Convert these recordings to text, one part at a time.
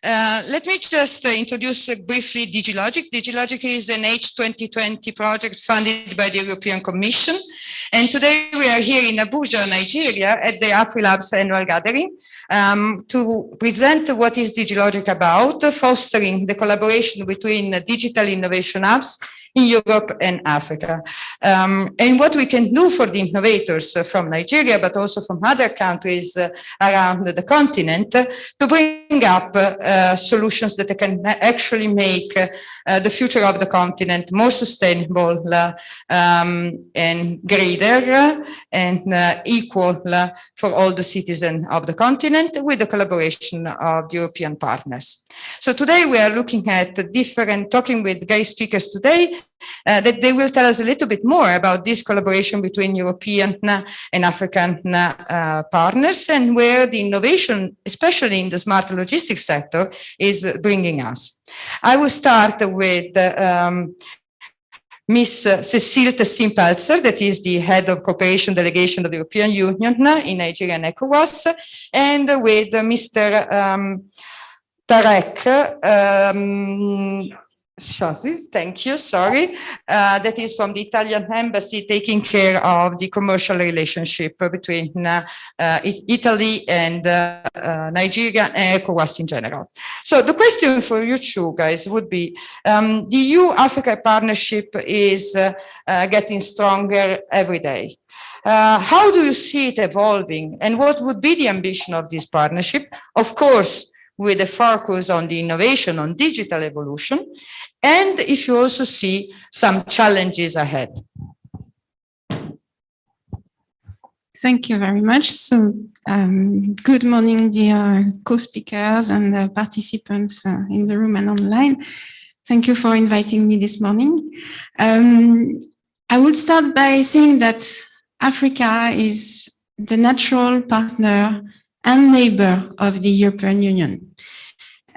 Let me just introduce briefly DigiLogic. DigiLogic is an H2020 project funded by the European Commission. And today we are here in Abuja, Nigeria, at the AfriLabs Annual Gathering to present what is DigiLogic about, fostering the collaboration between digital innovation hubs in Europe and Africa. And what we can do for the innovators from Nigeria, but also from other countries around the continent, to bring up solutions that can actually make the future of the continent more sustainable and greater and equal for all the citizens of the continent, with the collaboration of the European partners. So today we are looking at talking with great speakers today, that they will tell us a little bit more about this collaboration between European and African partners, and where the innovation, especially in the smart logistics sector, is bringing us. I will start with Ms. Cécile Tassin-Pelzer, that is the head of cooperation delegation of the European Union in Nigeria and ECOWAS, and with Mr. Tarek, Chazli, thank you, sorry. That is from the Italian embassy, taking care of the commercial relationship between Italy and Nigeria and ECOWAS in general. So the question for you two guys would be, the EU-Africa partnership is getting stronger every day. How do you see it evolving, and what would be the ambition of this partnership? Of course, with a focus on the innovation, on digital evolution, and if you also see some challenges ahead. Thank you very much. So, good morning, dear co-speakers and participants in the room and online. Thank you for inviting me this morning. I will start by saying that Africa is the natural partner and neighbor of the European Union.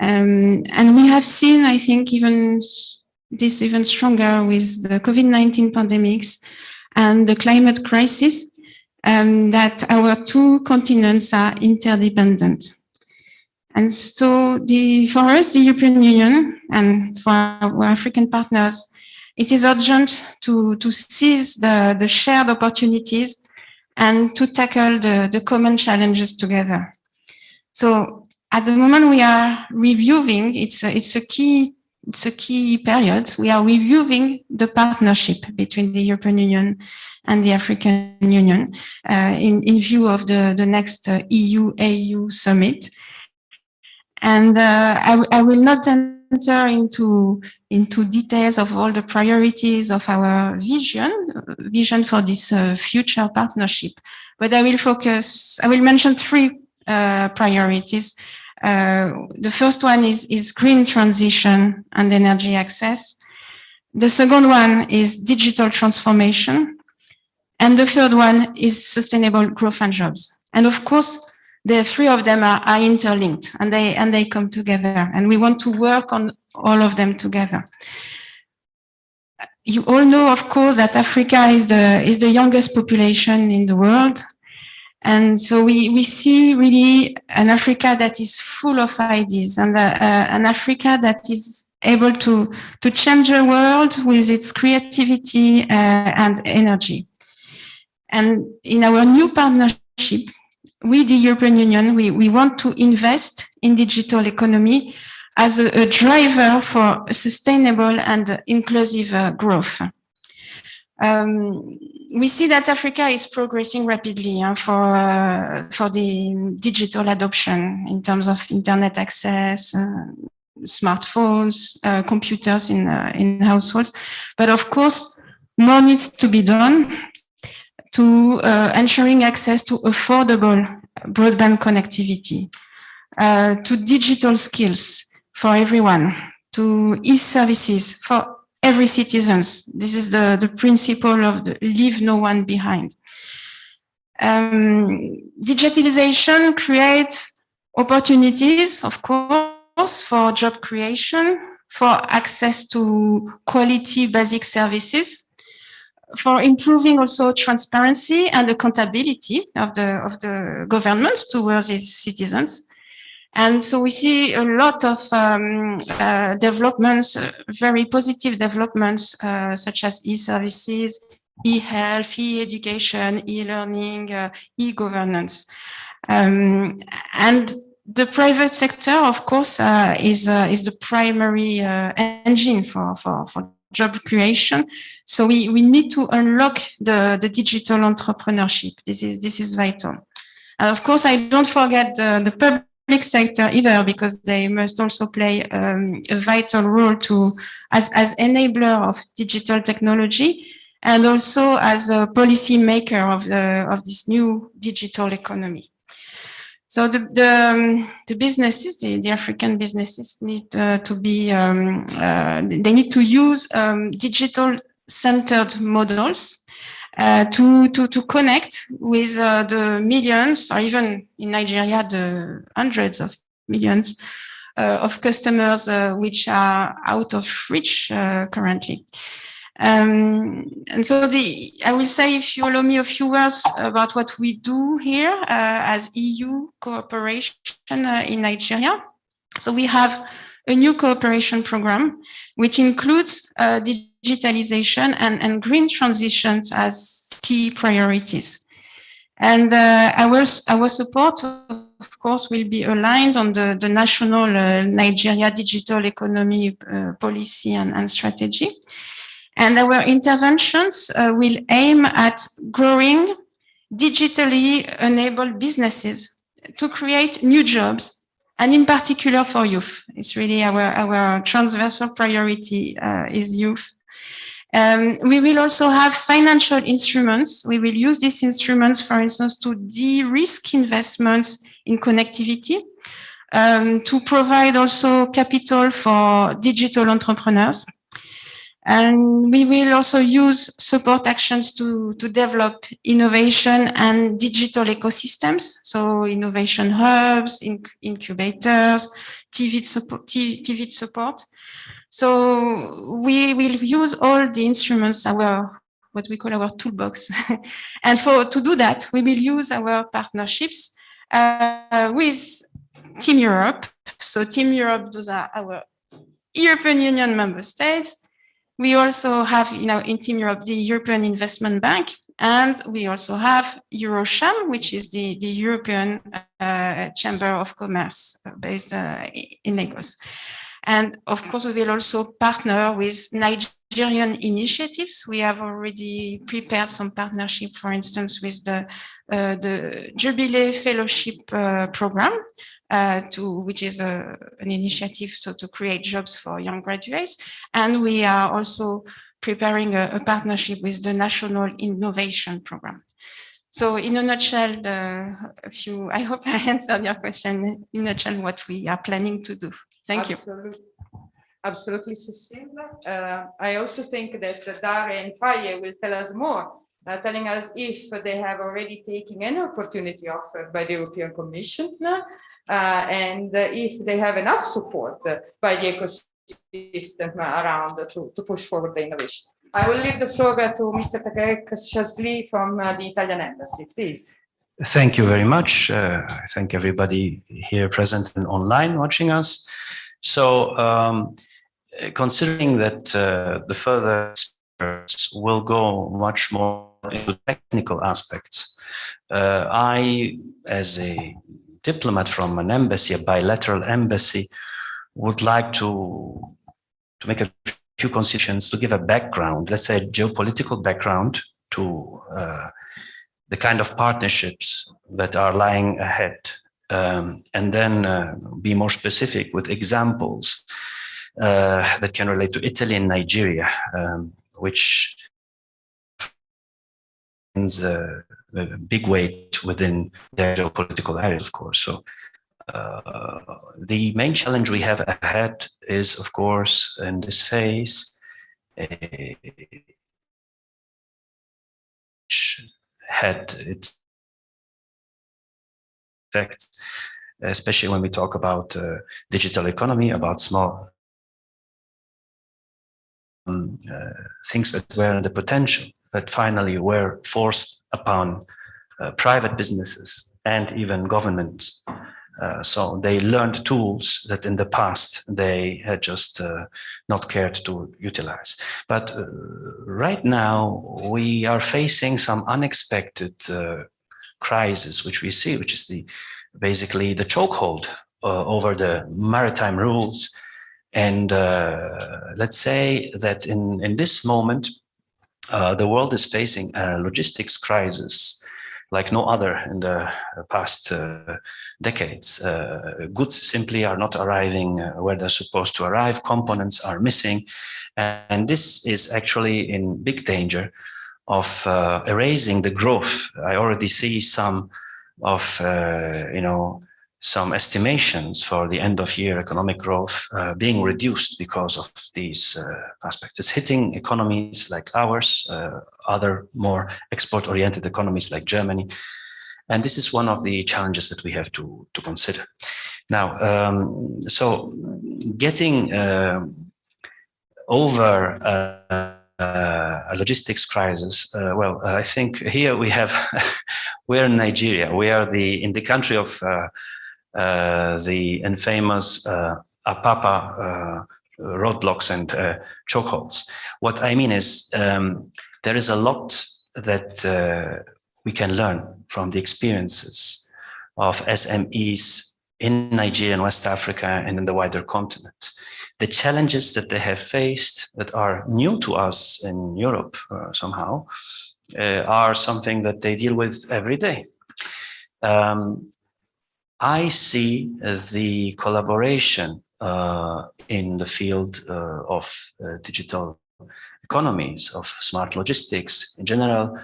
And we have seen, I think, even stronger with the COVID-19 pandemics and the climate crisis, that our two continents are interdependent. And so for us, the European Union, and for our African partners, it is urgent to seize the shared opportunities and to tackle the common challenges together. So at the moment we are reviewing, it's a key period. We are reviewing the partnership between the European Union and the African Union in view of the next EU-AU summit. And I will not enter into details of all the priorities of our vision for this future partnership, but I will mention three priorities. The first one is green transition and energy access. The second one is digital transformation. And the third one is sustainable growth and jobs. And of course, the three of them are interlinked, and they come together, and we want to work on all of them together. You all know, of course, that Africa is the youngest population in the world. And so we see really an Africa that is full of ideas, and an Africa that is able to change the world with its creativity and energy. And in our new partnership with the European Union, we want to invest in digital economy as a driver for sustainable and inclusive growth. We see that Africa is progressing rapidly for the digital adoption in terms of internet access, smartphones, computers in households. But of course, more needs to be done to ensuring access to affordable broadband connectivity, to digital skills for everyone, to e-services for every citizen. This is the principle of leave no one behind. Digitalization creates opportunities, of course, for job creation, for access to quality basic services, for improving also transparency and accountability of the governments towards its citizens, And so we see a lot of developments, very positive developments, such as e-services, e-health, e-education, e-learning, e-governance. And the private sector, of course, is the primary engine for job creation. So we need to unlock the digital entrepreneurship. This is vital. And of course, I don't forget the public sector either, because they must also play a vital role as enabler of digital technology, and also as a policy maker of this new digital economy. So the businesses, the African businesses need to be, they need to use digital centered models to connect with the millions, or even in Nigeria, the hundreds of millions of customers which are out of reach currently. And so I will say, if you allow me, a few words about what we do here as EU cooperation in Nigeria. So we have a new cooperation program, which includes digitalization and green transitions as key priorities. And our support, of course, will be aligned on the national Nigeria digital economy policy and strategy. And our interventions will aim at growing digitally enabled businesses to create new jobs, and in particular for youth. It's really our transversal priority is youth. We will also have financial instruments. We will use these instruments, for instance, to de-risk investments in connectivity, to provide also capital for digital entrepreneurs. And we will also use support actions to develop innovation and digital ecosystems. So innovation hubs, incubators, TV support. So we will use all the instruments, what we call our toolbox. And to do that, we will use our partnerships with Team Europe. So Team Europe, those are our European Union member states. We also have, in Team Europe, the European Investment Bank, and we also have Eurocham, which is the European Chamber of Commerce based in Lagos. And of course, we will also partner with Nigerian initiatives. We have already prepared some partnership, for instance, with the Jubilee Fellowship Program, which is an initiative to create jobs for young graduates. And we are also preparing a partnership with the National Innovation Program. So in a nutshell, I hope I answered your question, in a nutshell, what we are planning to do. Thank you. Absolutely, Cécile. I also think that Dania and Faye will tell us more, telling us if they have already taken any opportunity offered by the European Commission, and if they have enough support by the ecosystem around to push forward the innovation. I will leave the floor to Mr. Tarek Chazli from the Italian Embassy, please. Thank you very much. I thank everybody here present and online watching us. So, considering that the further speakers will go much more into technical aspects, I, as a diplomat from an embassy, a bilateral embassy, would like to make a few considerations, to give a background, let's say a geopolitical background to the kind of partnerships that are lying ahead, and then be more specific with examples that can relate to Italy and Nigeria, which is a big weight within their geopolitical area, of course. So the main challenge we have ahead is, of course, in this phase, which had its effects, especially when we talk about digital economy, about small things that were the potential, that finally were forced upon private businesses and even governments So they learned tools that in the past they had just not cared to utilize. But right now we are facing some unexpected crisis, which we see, which is basically the chokehold over the maritime rules. And let's say that in this moment, the world is facing a logistics crisis like no other in the past decades. Goods simply are not arriving where they're supposed to arrive. Components are missing. And this is actually in big danger of erasing the growth. I already see some of, some estimations for the end of year economic growth being reduced because of these aspects. It's hitting economies like ours, other more export-oriented economies like Germany. And this is one of the challenges that we have to consider. Now, so getting over a logistics crisis. I think here we have, we're in Nigeria. We are in the country of the infamous Apapa roadblocks and chokeholds. What I mean is there is a lot that we can learn from the experiences of SMEs in Nigeria and West Africa and in the wider continent. The challenges that they have faced that are new to us in Europe somehow are something that they deal with every day. I see the collaboration in the field of digital economies, of smart logistics in general,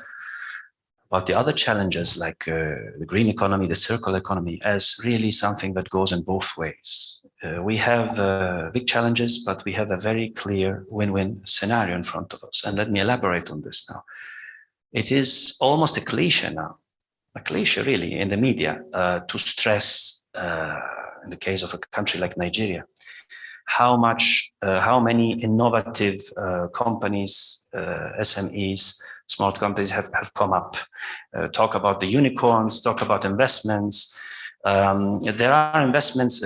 but the other challenges like the green economy, the circular economy, as really something that goes in both ways. We have big challenges, but we have a very clear win-win scenario in front of us. And let me elaborate on this now. It is almost a cliche now, a cliche really in the media to stress, in the case of a country like Nigeria, how many innovative companies, SMEs, smart companies have come up. Talk about the unicorns, talk about investments. There are investments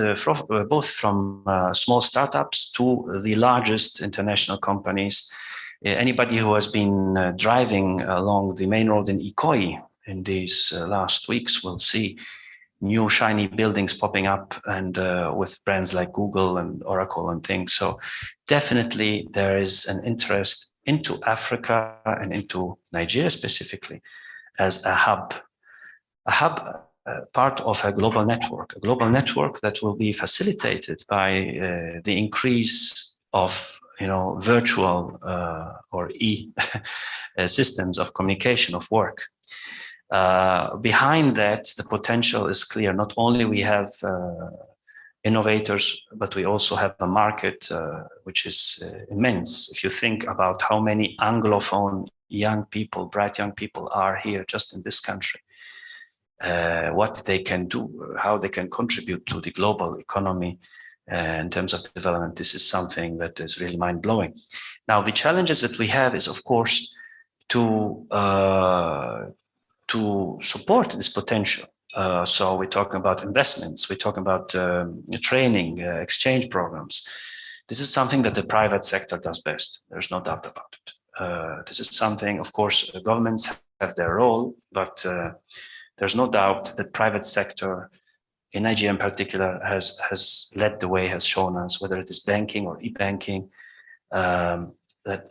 both from small startups to the largest international companies. Anybody who has been driving along the main road in Ikoyi in these last weeks will see new shiny buildings popping up and with brands like Google and Oracle and things. So definitely there is an interest into Africa and into Nigeria specifically as a hub part of a global network that will be facilitated by the increase of virtual or systems of communication of work. Behind that, the potential is clear. Not only we have innovators, but we also have a market which is immense. If you think about how many Anglophone young people, bright young people are here just in this country, what they can do, how they can contribute to the global economy in terms of development, this is something that is really mind-blowing. Now, the challenges that we have is, of course, to support this potential. So we're talking about investments, we're talking about training, exchange programs. This is something that the private sector does best. There's no doubt about it. This is something, of course, governments have their role, but there's no doubt that private sector in Nigeria in particular has led the way, has shown us, whether it is banking or e-banking, that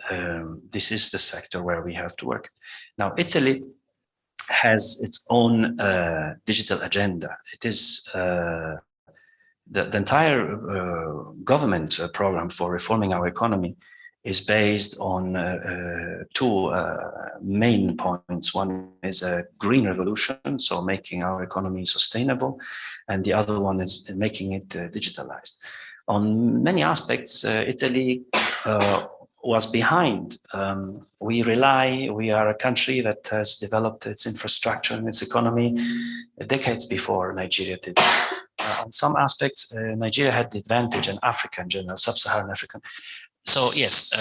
this is the sector where we have to work. Now, Italy has its own digital agenda. It is the entire government program for reforming our economy is based on two main points. One is a green revolution, so making our economy sustainable, and the other one is making it digitalized. On many aspects, Italy was behind. We are a country that has developed its infrastructure and its economy decades before Nigeria did. On some aspects, Nigeria had the advantage, and Africa in general, sub-Saharan African. So yes,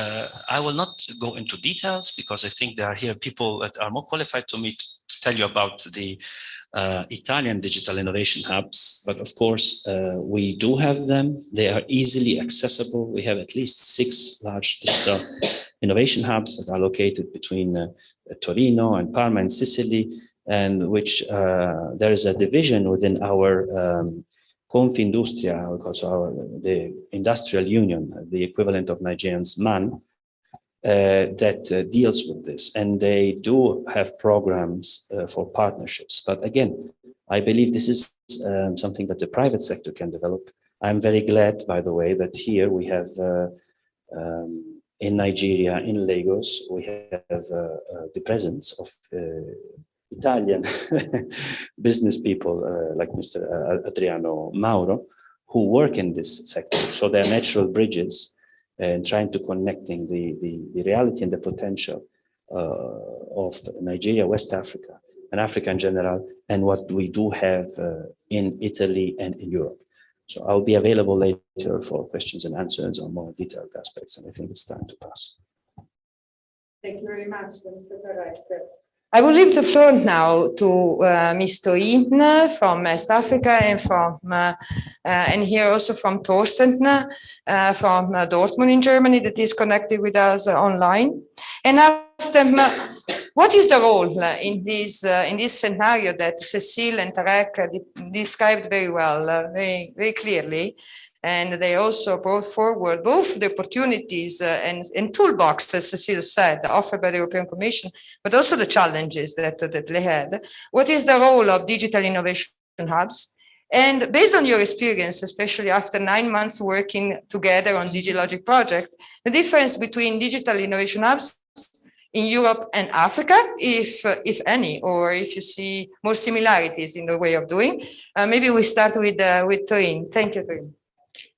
I will not go into details because I think there are here people that are more qualified to me to tell you about the Italian digital innovation hubs, but of course, we do have them. They are easily accessible. We have at least 6 large digital innovation hubs that are located between Torino and Parma and Sicily, and which there is a division within our Confindustria, the industrial union, the equivalent of Nigerian's MAN, that deals with this, and they do have programs for partnerships. But again, I believe this is something that the private sector can develop. I'm very glad, by the way, that here we have in Nigeria, in Lagos, we have the presence of Italian business people like Mr. Adriano, Mauro, who work in this sector. So they're natural bridges and trying to connecting the reality and the potential of Nigeria, West Africa, and Africa in general, and what we do have in Italy and in Europe. So I'll be available later for questions and answers on more detailed aspects, and I think it's time to pass. Thank you very much, Mr. Tarek. I will leave the floor now to Ms. Toyin from MEST Africa, and from and here also from Thorsten from Dortmund in Germany, that is connected with us online, and ask them what is the role in this scenario that Cécile and Tarek described very well, very clearly. And they also brought forward both the opportunities and toolbox, as Cécile said, offered by the European Commission, but also the challenges that they had. What is the role of digital innovation hubs? And based on your experience, especially after 9 months working together on DigiLogic project, the difference between digital innovation hubs in Europe and Africa, if any, or if you see more similarities in the way of doing. Maybe we start with Toyin. Thank you, Toyin.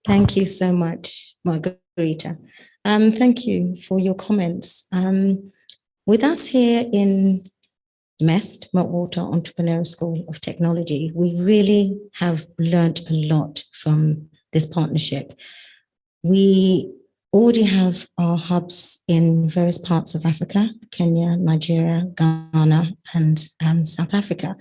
Thank you so much, Margarita. Thank you for your comments. With us here in MEST, Meltwater Entrepreneurial School of Technology, we really have learned a lot from this partnership. We already have our hubs in various parts of Africa, Kenya, Nigeria, Ghana, and South Africa.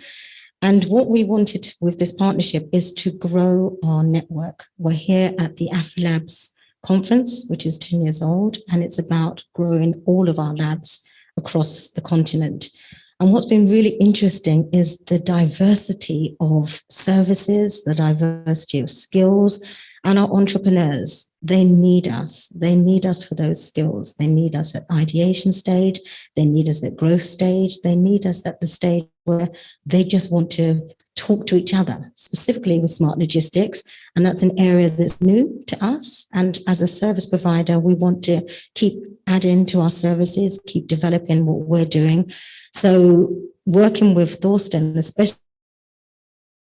And what we wanted with this partnership is to grow our network. We're here at the AfriLabs conference, which is 10 years old, and it's about growing all of our labs across the continent. And what's been really interesting is the diversity of services, the diversity of skills, and our entrepreneurs. They need us. They need us for those skills. They need us at ideation stage. They need us at growth stage. They need us at the stage where they just want to talk to each other, specifically with smart logistics. And that's an area that's new to us. And as a service provider, we want to keep adding to our services, keep developing what we're doing. So working with Thorsten, especially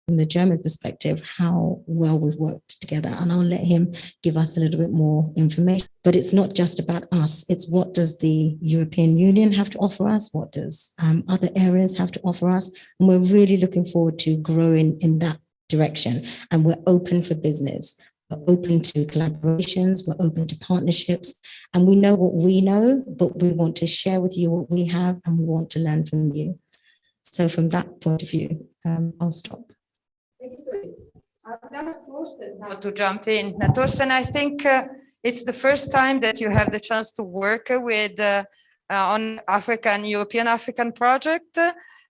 from the German perspective, how well we've worked together. And I'll let him give us a little bit more information. But it's not just about us. It's what does the European Union have to offer us? What does other areas have to offer us? And we're really looking forward to growing in that direction. And we're open for business. We're open to collaborations. We're open to partnerships. And we know what we know, but we want to share with you what we have, and we want to learn from you. So from that point of view, I'll stop. I'll ask Thorsten now to jump in. Now, Thorsten, I think it's the first time that you have the chance to work with on European-African project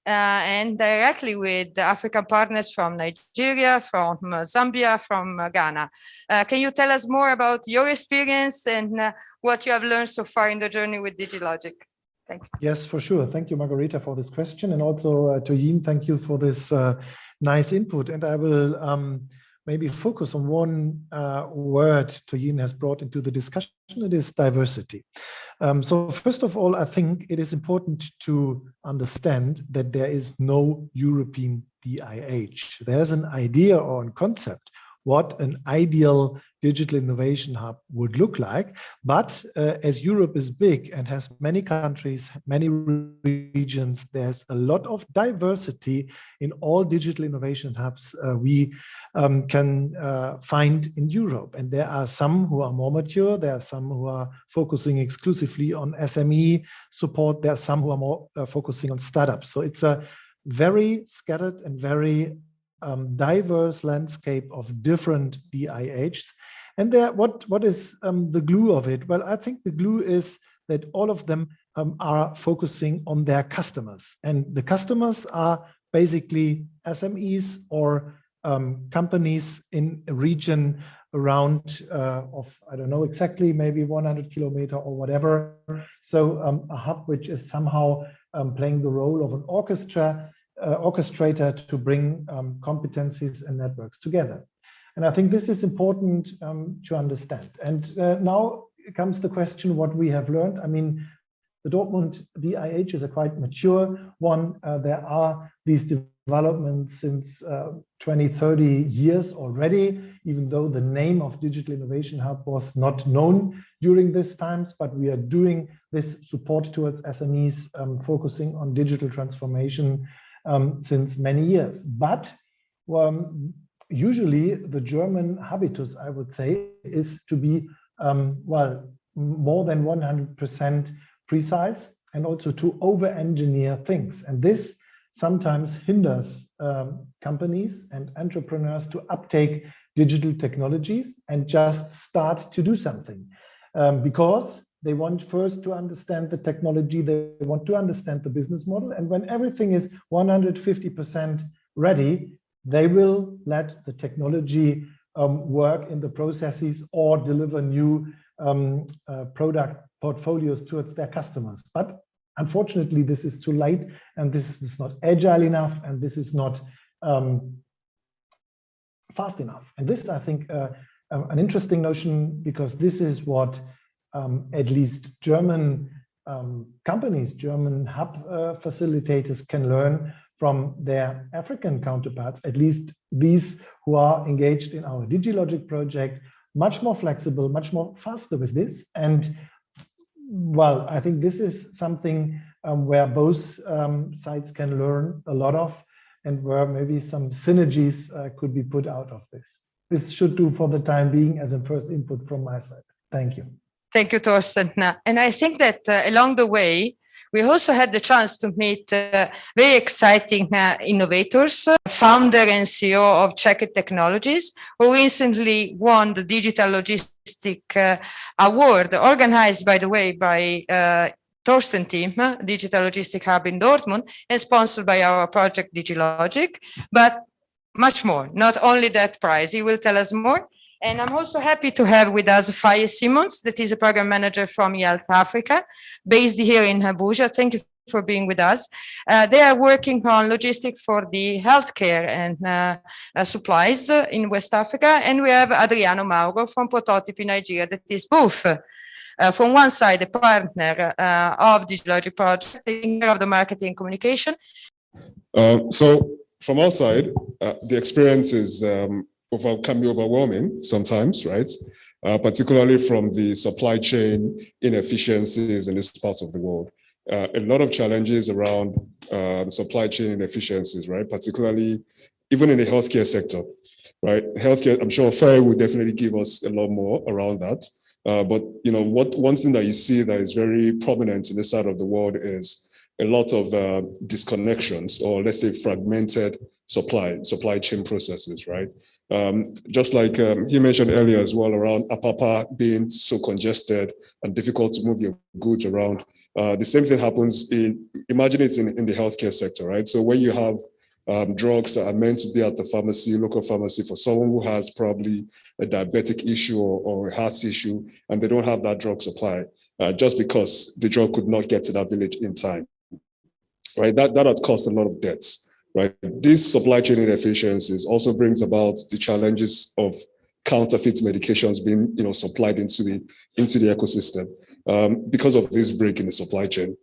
and directly with the African partners from Nigeria, from Zambia, from Ghana. Can you tell us more about your experience and what you have learned so far in the journey with DigiLogic? Thank you. Yes, for sure. Thank you, Margarita, for this question. And also, Toyin, thank you for this nice input. And I will maybe focus on one word Toyin has brought into the discussion. It is diversity. So first of all, I think it is important to understand that there is no European DIH. There's an idea or a concept what an ideal digital innovation hub would look like. But as Europe is big and has many countries, many regions, there's a lot of diversity in all digital innovation hubs we can find in Europe. And there are some who are more mature. There are some who are focusing exclusively on SME support. There are some who are more focusing on startups. So it's a very scattered and very diverse landscape of different DIHs. And what is the glue of it? Well, I think the glue is that all of them are focusing on their customers. And the customers are basically SMEs or companies in a region around of, I don't know exactly, maybe 100 kilometer or whatever. So a hub which is somehow playing the role of an orchestrator to bring competencies and networks together. And I think this is important to understand. And now comes the question, what we have learned. I mean, the Dortmund DIH is a quite mature one. There are these developments since 20, 30 years already, even though the name of Digital Innovation Hub was not known during these times, but we are doing this support towards SMEs, focusing on digital transformation since many years. But usually the German habitus, I would say, is to be, well, more than 100% precise and also to over-engineer things. And this sometimes hinders companies and entrepreneurs to uptake digital technologies and just start to do something because they want first to understand the technology, they want to understand the business model, and when everything is 150% ready, they will let the technology work in the processes or deliver new product portfolios towards their customers. But unfortunately, this is too late, and this is not agile enough, and this is not fast enough. And this, I think, an interesting notion, because this is what at least German companies, German hub facilitators can learn from their African counterparts, at least these who are engaged in our DigiLogic project, much more flexible, much more faster with this. And well, I think this is something where both sides can learn a lot of, and where maybe some synergies could be put out of this. This should do for the time being as a first input from my side. Thank you. Thank you, Thorsten. And I think that along the way, we also had the chance to meet very exciting innovators, founder and CEO of Chekkit Technologies, who recently won the Digital Logistic Award, organized, by the way, by Thorsten team, Digital Logistic Hub in Dortmund, and sponsored by our project DigiLogic, but much more, not only that prize. He will tell us more. And I'm also happy to have with us Faye Simmonds, that is a program manager from eHealth Africa, based here in Abuja. Thank you for being with us. They are working on logistics for the healthcare and supplies in West Africa. And we have Adriano Mauro from Prototipi, Nigeria, that is both from one side, a partner of DigiLogic project, taking care of the marketing and communication. So from our side, the experience is can be overwhelming sometimes, right? Particularly from the supply chain inefficiencies in this part of the world. A lot of challenges around supply chain inefficiencies, right? Particularly even in the healthcare sector, right? Healthcare, I'm sure Faye will definitely give us a lot more around that. But you know, one thing that you see that is very prominent in this side of the world is a lot of disconnections, or let's say fragmented supply chain processes, right? Just like he mentioned earlier as well, around Apapa being so congested and difficult to move your goods around. The same thing happens imagine it's in the healthcare sector, right? So when you have drugs that are meant to be at the pharmacy, local pharmacy, for someone who has probably a diabetic issue or a heart issue, and they don't have that drug supply, just because the drug could not get to that village in time, right? That had caused a lot of deaths. Right. These supply chain inefficiencies also brings about the challenges of counterfeit medications being, supplied into the ecosystem because of this break in the supply chain.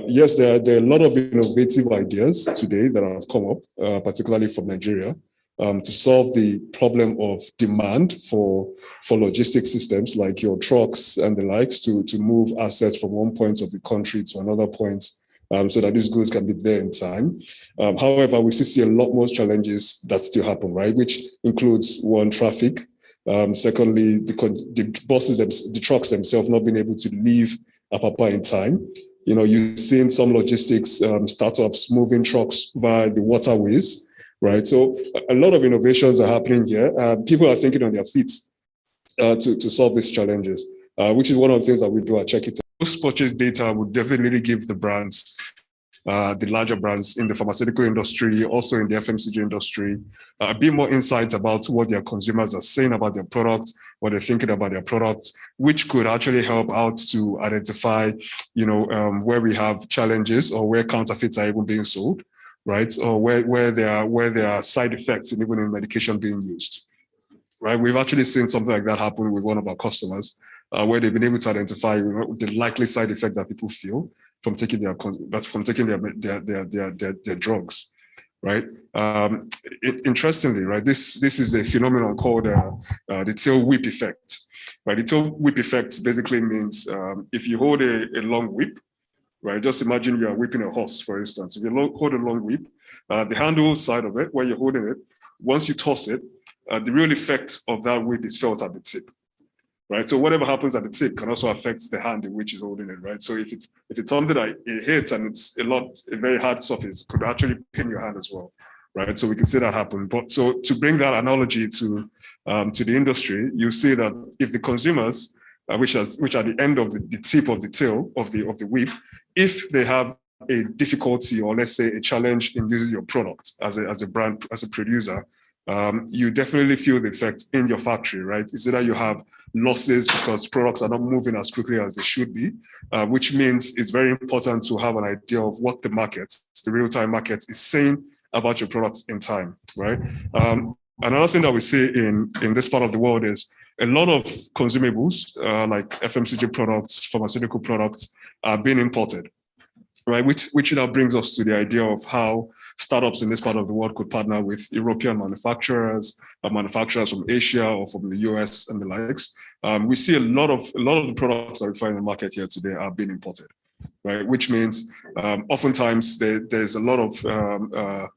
Yes, there are a lot of innovative ideas today that have come up, particularly from Nigeria, to solve the problem of demand for logistic systems like your trucks and the likes to move assets from one point of the country to another point. So that these goods can be there in time. However, we still see a lot more challenges that still happen, right? Which includes one, traffic. Secondly, the buses, the trucks themselves not being able to leave Apapa in time. You've seen some logistics startups moving trucks via the waterways, right? So a lot of innovations are happening here. People are thinking on their feet to solve these challenges, which is one of the things that we do at Chekkit. Post-purchase data would definitely give the brands, the larger brands in the pharmaceutical industry, also in the FMCG industry, a bit more insights about what their consumers are saying about their products, what they're thinking about their products, which could actually help out to identify, where we have challenges or where counterfeits are even being sold, right? Or where there are side effects even in medication being used, right? We've actually seen something like that happen with one of our customers, where they've been able to identify the likely side effect that people feel from taking their drugs, right? Interestingly, right, this is a phenomenon called the tail whip effect, right? The tail whip effect basically means if you hold a long whip, right? Just imagine you are whipping a horse, for instance. If you hold a long whip, the handle side of it, where you're holding it, once you toss it, the real effect of that whip is felt at the tip. Right, so whatever happens at the tip can also affect the hand in which is holding it, right? So if it's something that it hits and it's a very hard surface, could actually pin your hand as well, right? So we can see that happen. But so to bring that analogy to the industry, you see that if the consumers, which are the end of the tip of the tail of the whip, if they have a difficulty or let's say a challenge in using your product as a brand, as a producer, you definitely feel the effect in your factory, right? It's either you have losses because products are not moving as quickly as they should be, which means it's very important to have an idea of what the market, the real-time market, is saying about your products in time, right? Another thing that we see in this part of the world is a lot of consumables, like FMCG products, pharmaceutical products, are being imported, right? Which now brings us to the idea of how startups in this part of the world could partner with European manufacturers, manufacturers from Asia or from the US and the likes. We see a lot of the products that we find in the market here today are being imported, right? Which means oftentimes there's a lot of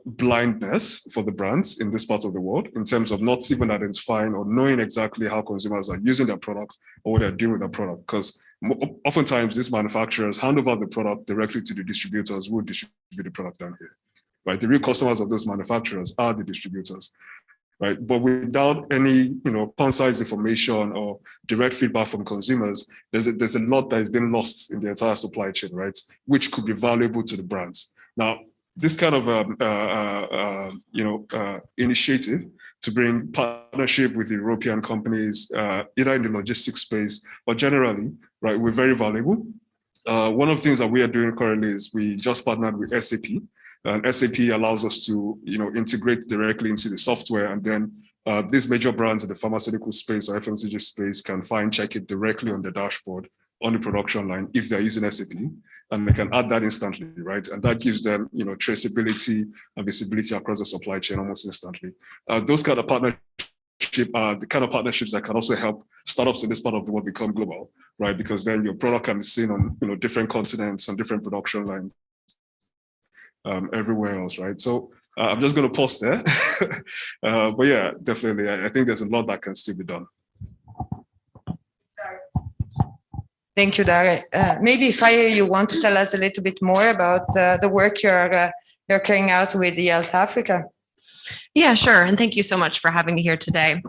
blindness for the brands in this part of the world in terms of not even identifying or knowing exactly how consumers are using their products or what they're doing with their product. Because oftentimes these manufacturers hand over the product directly to the distributors who distribute the product down here, right? The real customers of those manufacturers are the distributors, right? But without any, concise information or direct feedback from consumers, there's a lot that has been lost in the entire supply chain, right? Which could be valuable to the brands. Now, this kind of initiative to bring partnership with European companies, either in the logistics space or generally, right, we're very valuable. One of the things that we are doing currently is we just partnered with SAP. And SAP allows us to, integrate directly into the software, and then these major brands in the pharmaceutical space or FMCG space can find Chekkit directly on the dashboard on the production line if they're using SAP, and they can add that instantly, right? And that gives them, traceability and visibility across the supply chain almost instantly. Those kind of partnerships are the kind of partnerships that can also help startups in this part of the world become global, right? Because then your product can be seen on, different continents, on different production lines, everywhere else, right? So I'm just going to pause there. But yeah, definitely, I think there's a lot that can still be done. Thank you, Tarek. Maybe Faye, you want to tell us a little bit more about the work you're carrying out with eHealth Africa? Yeah, sure. And thank you so much for having me here today.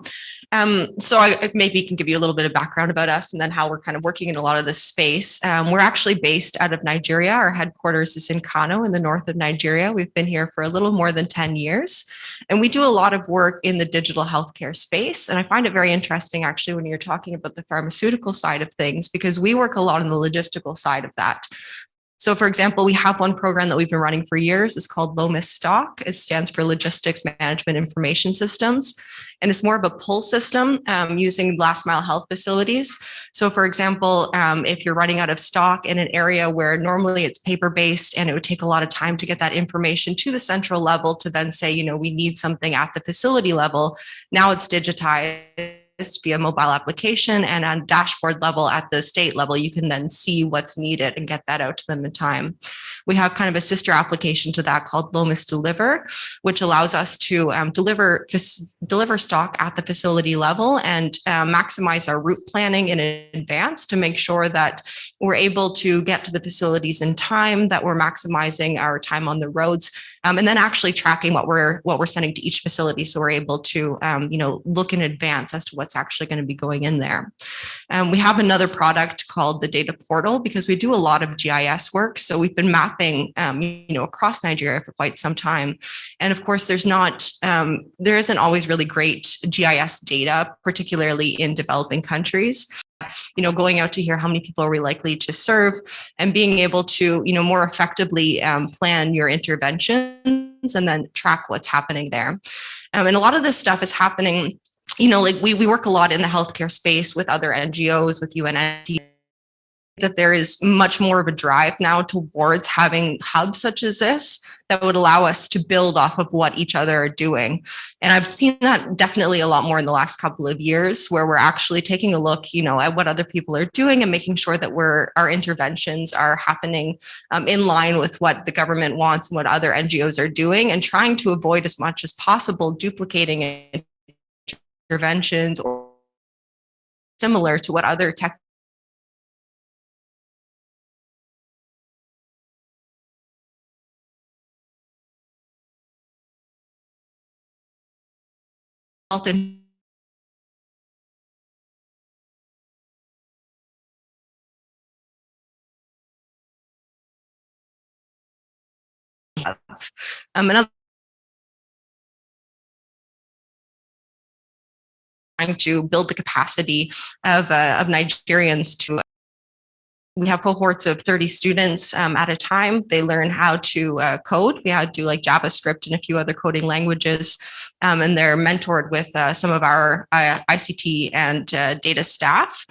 So I maybe can give you a little bit of background about us and then how we're kind of working in a lot of this space. We're actually based out of Nigeria. Our headquarters is in Kano in the north of Nigeria. We've been here for a little more than 10 years. And we do a lot of work in the digital healthcare space. And I find it very interesting, actually, when you're talking about the pharmaceutical side of things, because we work a lot on the logistical side of that. So, for example, we have one program that we've been running for years. It's called MEST. It stands for Logistics Management Information Systems. And it's more of a pull system using last mile health facilities. So, for example, if you're running out of stock in an area where normally it's paper-based and it would take a lot of time to get that information to the central level to then say, we need something at the facility level, now it's digitized. via mobile application, and on dashboard level at the state level, you can then see what's needed and get that out to them in time. We have kind of a sister application to that called MEST Deliver, which allows us to deliver stock at the facility level and maximize our route planning in advance to make sure that we're able to get to the facilities in time, that we're maximizing our time on the roads, and then actually tracking what we're sending to each facility, so we're able to look in advance as to what's actually going to be going in there. We have another product called the Data Portal, because we do a lot of GIS work. So we've been mapping, across Nigeria for quite some time. And of course, there isn't always really great GIS data, particularly in developing countries. Going out to hear how many people are we likely to serve, and being able to, more effectively plan your interventions and then track what's happening there. And a lot of this stuff is happening, we work a lot in the healthcare space with other NGOs, with UNFD, that there is much more of a drive now towards having hubs such as this that would allow us to build off of what each other are doing. And I've seen that definitely a lot more in the last couple of years, where we're actually taking a look, at what other people are doing and making sure that our interventions are happening in line with what the government wants and what other NGOs are doing, and trying to avoid as much as possible duplicating interventions or similar to what other tech and another trying to build the capacity of Nigerians to. We have cohorts of 30 students at a time. They learn how to code. We had to do like JavaScript and a few other coding languages. And they're mentored with some of our ICT and data staff.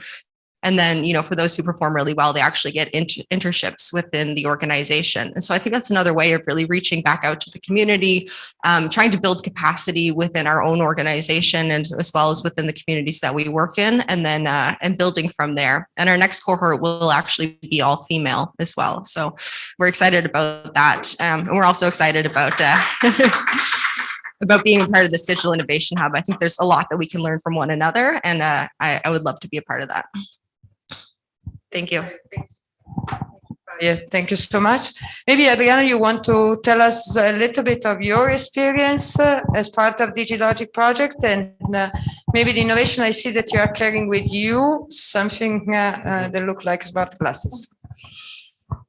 And then, for those who perform really well, they actually get internships within the organization. And so I think that's another way of really reaching back out to the community, trying to build capacity within our own organization, and as well as within the communities that we work in, and then and building from there. And our next cohort will actually be all female as well. So we're excited about that. And we're also excited about about being a part of this Digital Innovation Hub. I think there's a lot that we can learn from one another, and I would love to be a part of that. Thank you. Yeah, thank you so much. Maybe Adriano, you want to tell us a little bit of your experience as part of DigiLogic project, and maybe the innovation I see that you are carrying with you, something that look like smart glasses.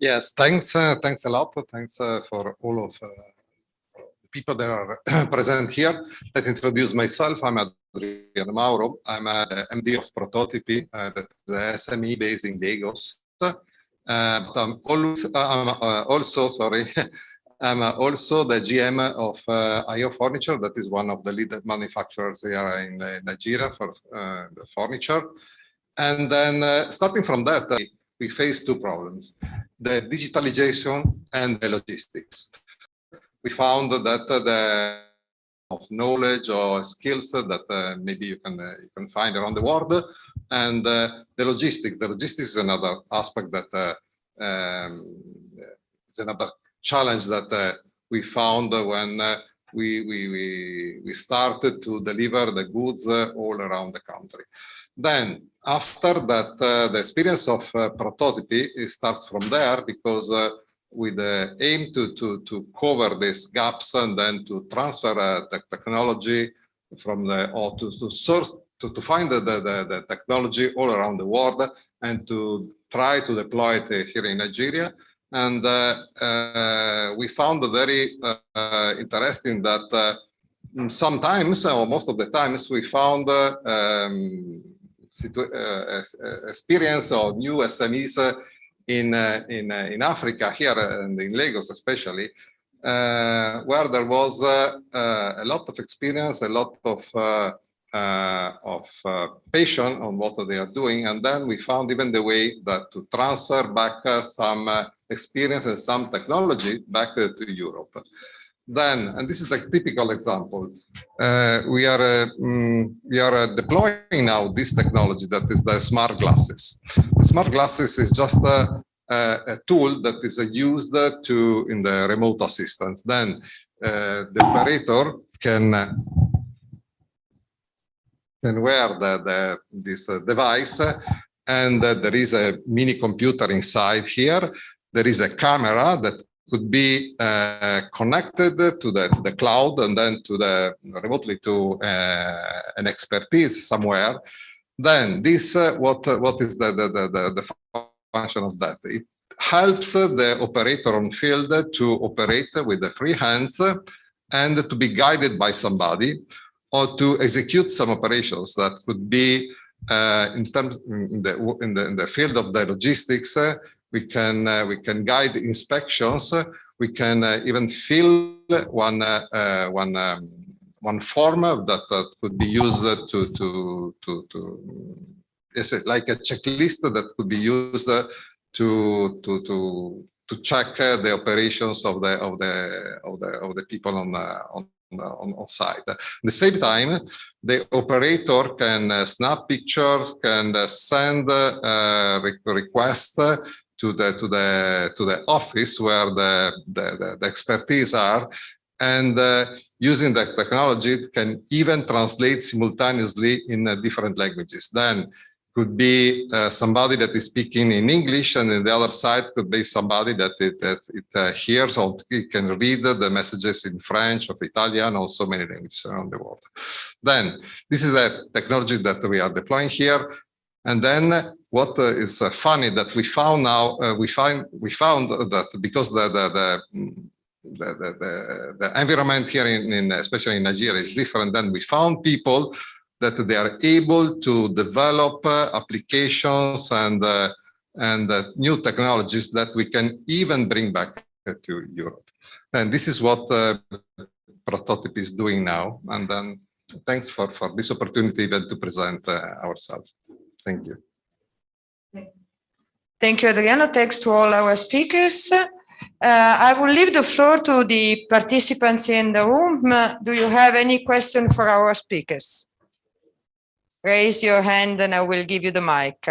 Yes, thanks a lot. Thanks for all of the people that are present here. Let me introduce myself. I'm Adriano Mauro. I'm a MD of Prototipi, that is a SME based in Lagos. But I'm also the GM of IO Furniture, that is one of the leading manufacturers here in Nigeria for the furniture. And then starting from that, we face two problems: the digitalization and the logistics. We found that the of knowledge or skills that maybe you can find around the world, and the logistics. The logistics is another aspect that is another challenge that we found when we started to deliver the goods all around the country. Then after that, the experience of Prototipi starts from there, because with the aim to cover these gaps and then to transfer the technology from to find the technology all around the world, and to try to deploy it here in Nigeria. And we found very interesting that sometimes, or most of the times, we found experience of new SMEs in Africa, here and in Lagos especially, where there was a lot of experience, a lot of passion on what they are doing, and then we found even the way that to transfer back some experience and some technology back to Europe. Then, and this is a typical example, we are deploying now this technology that is the smart glasses. The smart glasses is just a tool that is used in the remote assistance. Then the operator can wear this device, and there is a mini computer inside here. There is a camera that could be connected to the cloud and then remotely to an expertise somewhere. Then this what is the function of that? It helps the operator on field to operate with the free hands and to be guided by somebody, or to execute some operations that could be in the field of the logistics. We can guide inspections. We can even fill one form that could be used to like a checklist that could be used to check the operations of the people on site. At the same time, the operator can snap pictures, can send requests to the office where the expertise are, and using the technology, it can even translate simultaneously in different languages. Then could be somebody that is speaking in English, and on the other side could be somebody that it hears, or it can read the messages in French or Italian, or so many languages around the world. Then this is a technology that we are deploying here. And then what is funny that we found now, we found that because the environment here especially in Nigeria is different, then we found people that they are able to develop applications and new technologies that we can even bring back to Europe. And this is what Prototipi is doing now. And then thanks for this opportunity even to present ourselves. Thank you. Thank you, Adriano. Thanks to all our speakers. I will leave the floor to the participants in the room. Do you have any question for our speakers? Raise your hand and I will give you the mic.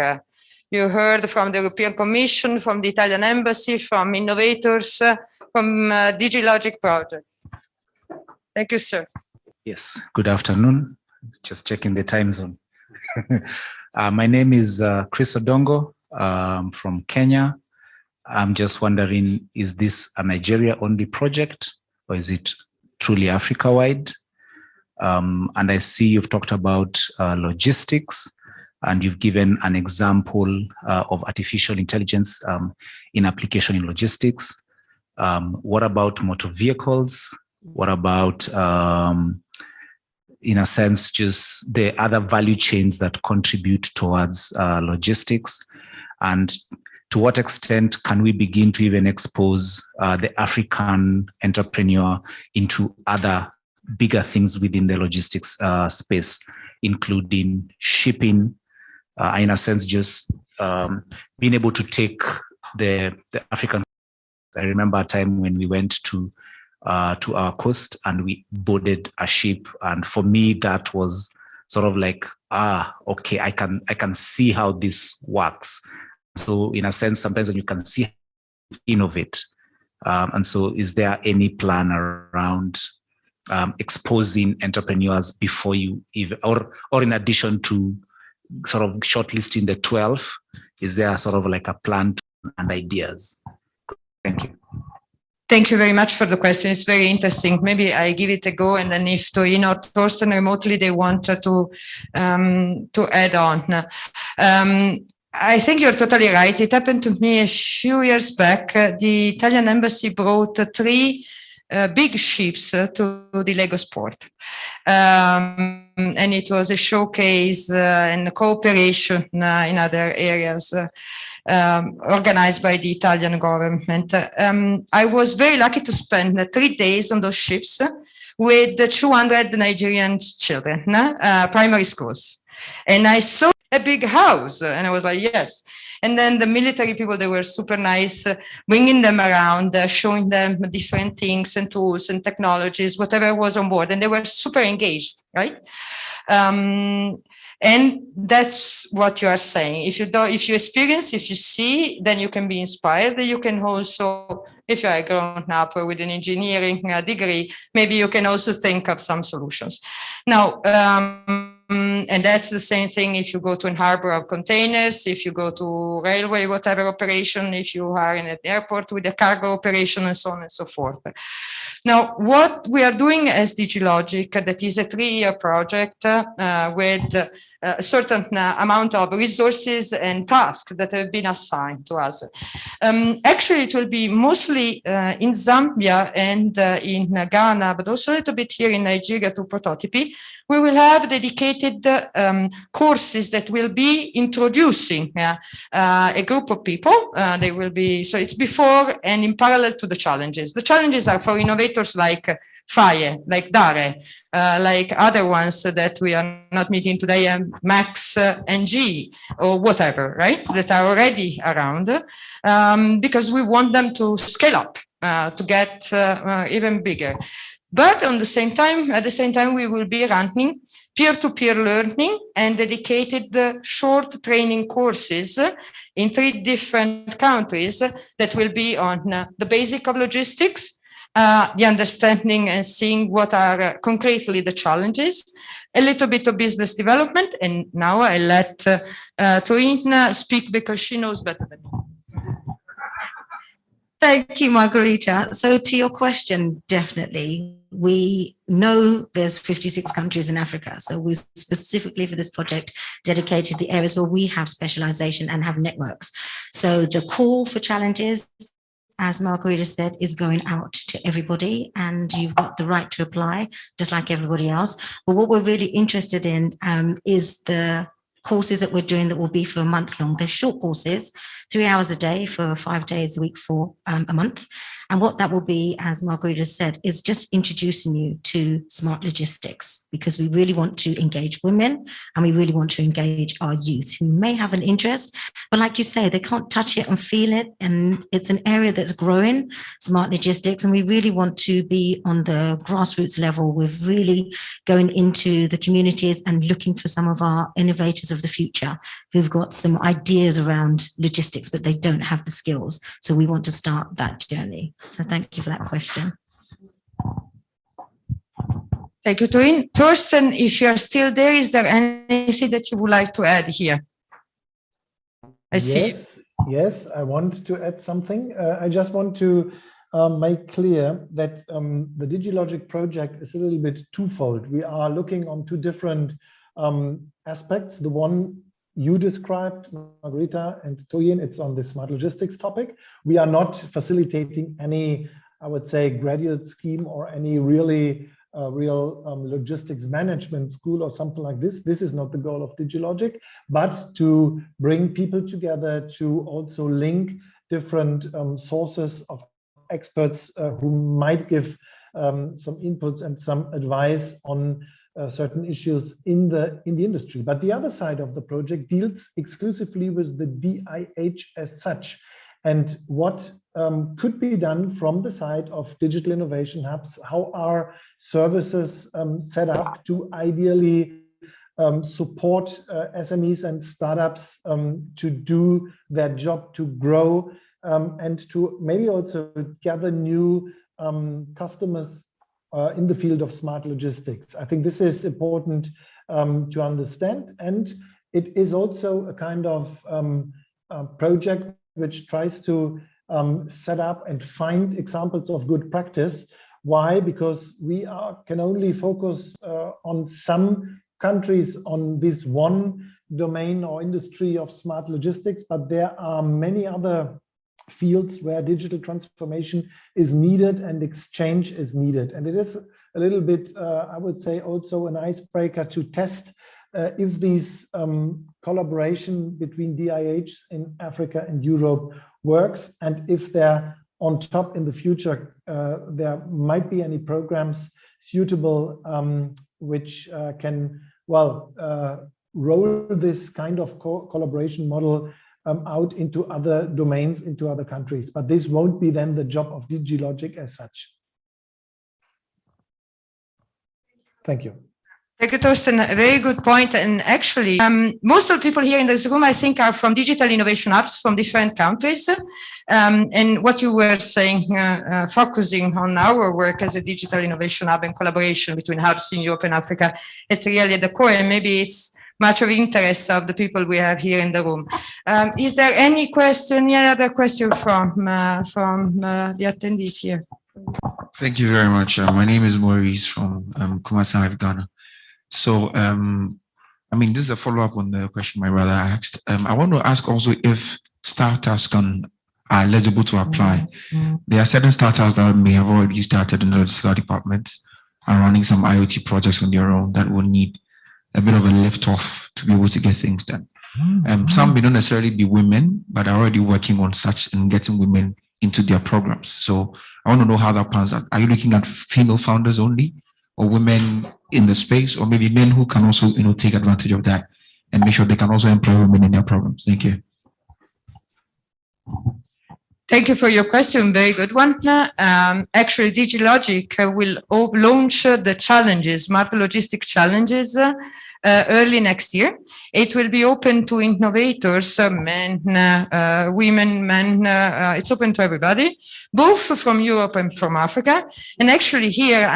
You heard from the European Commission, from the Italian Embassy, from innovators, from DigiLogic project. Thank you, sir. Yes, good afternoon. Just checking the time zone. My name is Chris Odongo from Kenya. I'm just wondering, is this a Nigeria-only project, or is it truly Africa-wide? And I see you've talked about logistics, and you've given an example of artificial intelligence in application in logistics. What about motor vehicles? What about, in a sense, just the other value chains that contribute towards logistics? And to what extent can we begin to even expose the African entrepreneur into other bigger things within the logistics space, including shipping, in a sense, just being able to take the African. I remember a time when we went to our coast and we boarded a ship, and for me that was sort of like, okay, I can see how this works. So in a sense, sometimes when you can see, innovate, and so is there any plan around exposing entrepreneurs before you even, or in addition to sort of shortlisting the 12, is there sort of like a plan and ideas? Thank you. Thank you very much for the question. It's very interesting. Maybe I give it a go, and then if Toyin or Thorsten remotely they want to add on. I think you're totally right. It happened to me a few years back. The Italian embassy brought 3 big ships to the Lagos port. And it was a showcase and cooperation in other areas organized by the Italian government. I was very lucky to spend 3 days on those ships with 200 Nigerian children, primary schools. And I saw a big house, and I was like, yes. And then the military people, they were super nice, bringing them around, showing them different things and tools and technologies, whatever was on board. And they were super engaged, right? And that's what you are saying. If you experience, if you see, then you can be inspired. You can also, if you are grown up with an engineering degree, maybe you can also think of some solutions. Now, and that's the same thing if you go to a harbor of containers, if you go to railway, whatever operation, if you are in an airport with a cargo operation and so on and so forth. Now, what we are doing as DigiLogic, that is a 3-year project with a certain amount of resources and tasks that have been assigned to us. Actually, it will be mostly in Zambia and in Ghana, but also a little bit here in Nigeria to Prototipi. We will have dedicated courses that will be introducing a group of people. They will be, so it's before and in parallel to the challenges. The challenges are for innovators like Faye, like Tarek, like other ones that we are not meeting today, Max and G or whatever, right? That are already around, because we want them to scale up, to get even bigger. But at the same time, we will be running peer-to-peer learning and dedicated short training courses in 3 different countries that will be on the basic of logistics, the understanding and seeing what are concretely the challenges, a little bit of business development. And now I let Toyin speak because she knows better than me. Thank you, Margherita. So to your question, definitely, we know there's 56 countries in Africa. So we specifically for this project dedicated the areas where we have specialization and have networks. So the call for challenges, as Margherita said, is going out to everybody, and you've got the right to apply, just like everybody else. But what we're really interested in is the courses that we're doing that will be for a month long. They're short courses, 3 hours a day for 5 days a week for a month. And what that will be, as Margherita said, is just introducing you to smart logistics, because we really want to engage women and we really want to engage our youth who may have an interest, but like you say, they can't touch it and feel it. And it's an area that's growing, smart logistics. And we really want to be on the grassroots level with really going into the communities and looking for some of our innovators of the future who've got some ideas around logistics, but they don't have the skills. So we want to start that journey. So thank you for that question. Thank you, Toyin. Thorsten, if you are still there, is there anything that you would like to add here? I see. Yes, I want to add something. I just want to make clear that the DigiLogic project is a little bit twofold. We are looking on 2 different aspects. The one you described, Margherita and Toyin, it's on the smart logistics topic. We are not facilitating any, I would say, graduate scheme or any really real logistics management school or something like this. This is not the goal of DigiLogic, but to bring people together, to also link different sources of experts who might give some inputs and some advice on certain issues in the industry. But the other side of the project deals exclusively with the DIH as such, and what could be done from the side of digital innovation hubs. How are services set up to ideally support SMEs and startups to do their job, to grow, and to maybe also gather new customers in the field of smart logistics. I think this is important to understand, and it is also a kind of project which tries to set up and find examples of good practice. Why? Because we can only focus on some countries on this one domain or industry of smart logistics, but there are many other fields where digital transformation is needed and exchange is needed. And it is a little bit, I would say, also an icebreaker to test if these collaboration between DIHs in Africa and Europe works, and if there on top in the future there might be any programs suitable which can roll this kind of collaboration model out into other domains, into other countries. But this won't be then the job of DigiLogic as such. Thank you. Thank you, Thorsten. A very good point. And actually, most of the people here in this room, I think, are from digital innovation hubs from different countries. And what you were saying, focusing on our work as a digital innovation hub and collaboration between hubs in Europe and Africa, it's really at the core, and maybe it's much of interest of the people we have here in the room. Is there any question, any other question from the attendees here? Thank you very much. My name is Maurice from Kumasi, Ghana. So, I mean, this is a follow-up on the question my brother asked. I want to ask also if startups are eligible to apply. There are certain startups that may have already started in the logistical department and running some IoT projects on their own that will need a bit of a lift off to be able to get things done. Some may not necessarily be women, but are already working on such and getting women into their programs. So I want to know how that pans out. Are you looking at female founders only, or women in the space, or maybe men who can also, take advantage of that and make sure they can also employ women in their programs? Thank you. Thank you for your question. Very good one. Actually, DigiLogic will launch the challenges, smart logistic challenges, early next year. It will be open to innovators, men, women, men. It's open to everybody, both from Europe and from Africa. And actually here,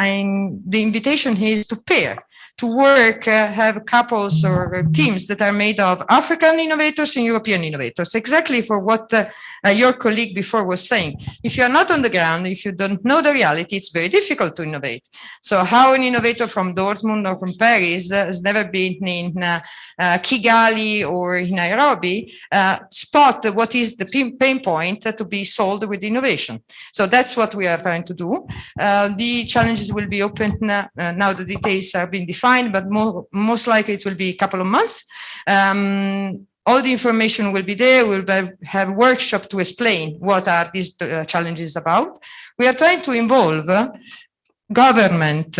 the invitation is to pair, to work, have couples or teams that are made of African innovators and European innovators, exactly for what your colleague before was saying. If you're not on the ground, if you don't know the reality, it's very difficult to innovate. So how an innovator from Dortmund or from Paris has never been in Kigali or in Nairobi, spot what is the pain point to be solved with innovation. So that's what we are trying to do. The challenges will be open now. The details are being defined, but most likely it will be a couple of months. All the information will be there. We'll have a workshop to explain what are these challenges about. We are trying to involve government,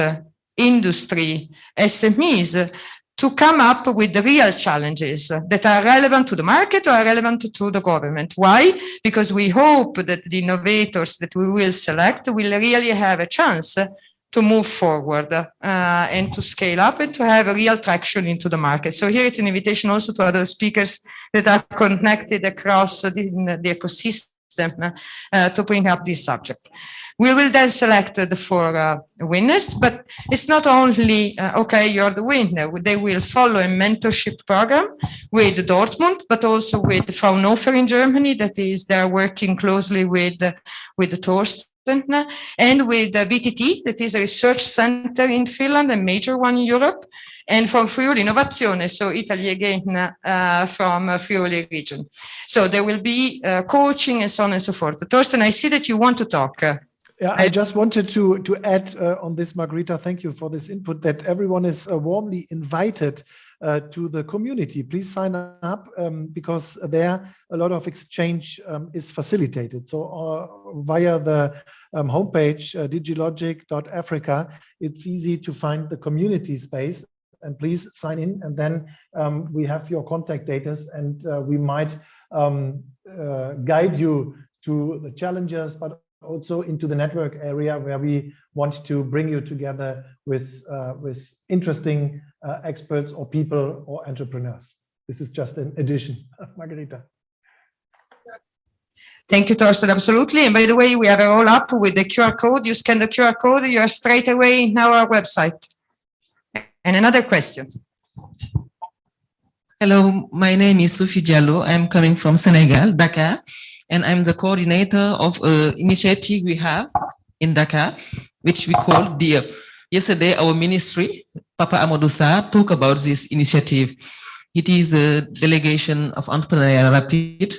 industry, SMEs to come up with the real challenges that are relevant to the market or are relevant to the government. Why? Because we hope that the innovators that we will select will really have a chance to move forward and to scale up and to have a real traction into the market. So here it's an invitation also to other speakers that are connected across the ecosystem to bring up this subject. We will then select the 4 winners, but it's not only, okay, you're the winner. They will follow a mentorship program with Dortmund, but also with Fraunhofer in Germany, that is, they're working closely with the Thorsten, and with the VTT, that is a research center in Finland, a major one in Europe, and from Friuli Innovazione, so Italy again, from Friuli region. So there will be coaching and so on and so forth. But Thorsten, I see that you want to talk. Yeah, I just wanted to add on this, Margherita, thank you for this input, that everyone is warmly invited to the community. Please sign up because there a lot of exchange is facilitated. So via the homepage, digilogic.africa, it's easy to find the community space. And please sign in, and then we have your contact data, and we might guide you to the challenges, but also into the network area where we want to bring you together with interesting experts or people or entrepreneurs. This is just an addition, Margherita. Thank you, Thorsten, absolutely. And by the way, we have a roll up with the QR code. You scan the QR code, you are straight away in our website. And another question. Hello, my name is Sophie Diallo. I'm coming from Senegal, Dakar, and I'm the coordinator of an initiative we have in Dakar, which we call DIA. Yesterday, our ministry, Papa Amadou Sarr, talked about this initiative. It is a delegation of entrepreneurial rapid.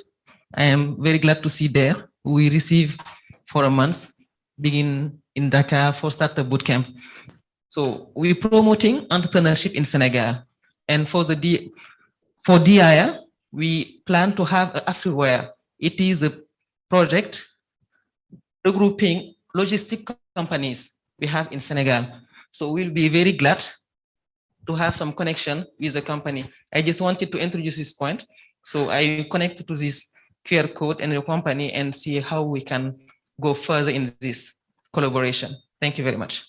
I am very glad to see there. We receive for a month, begin in Dakar for startup bootcamp. So we're promoting entrepreneurship in Senegal. And for DIA, we plan to have AfriWare. It is a project regrouping logistic companies we have in Senegal. So we'll be very glad to have some connection with the company. I just wanted to introduce this point So I connect to this QR code and your company and see how we can go further in this collaboration. Thank you very much.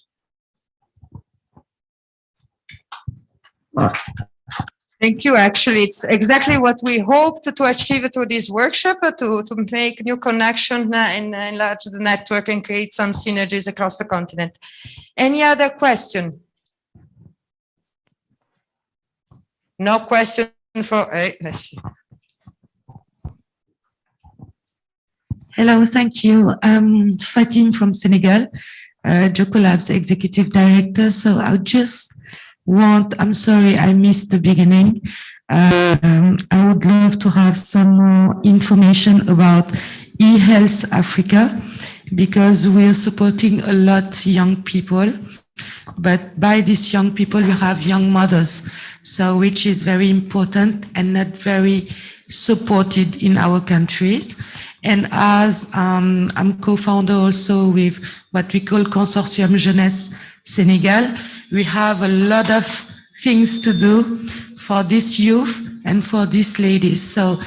Thank you. Actually, it's exactly what we hoped to achieve through this workshop, to make new connection and enlarge the network and create some synergies across the continent. Any other question? No question for, let's see. Hello, thank you. I'm Fatim from Senegal, ECOWAS Executive Director. So I'm sorry, I missed the beginning. I would love to have some more information about eHealth Africa, because we are supporting a lot young people, but by these young people, you have young mothers, so which is very important and not very supported in our countries. And as I'm co-founder also with what we call Consortium Jeunesse Sénégal, we have a lot of things to do for this youth and for these ladies. So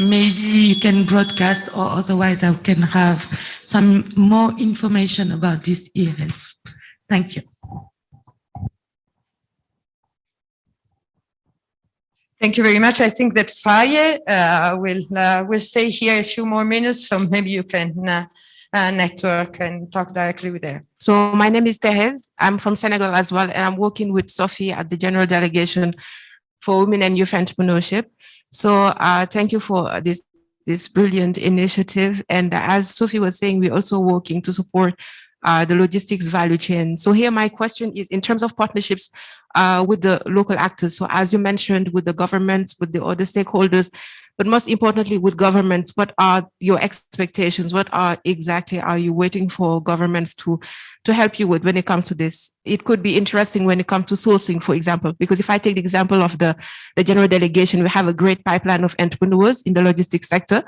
maybe you can broadcast, or otherwise I can have some more information about this eHealth. Thank you. Thank you very much. I think that Faye will stay here a few more minutes, so maybe you can network and talk directly with her. So my name is Therese. I'm from Senegal as well, and I'm working with Sophie at the General Delegation for Women and Youth Entrepreneurship. So thank you for this brilliant initiative. And as Sophie was saying, we're also working to support the logistics value chain. So here my question is in terms of partnerships with the local actors. So as you mentioned, with the governments, with the other stakeholders, but most importantly with governments, what are your expectations? What exactly are you waiting for governments to help you with when it comes to this? It could be interesting when it comes to sourcing, for example, because if I take the example of the general delegation, we have a great pipeline of entrepreneurs in the logistics sector.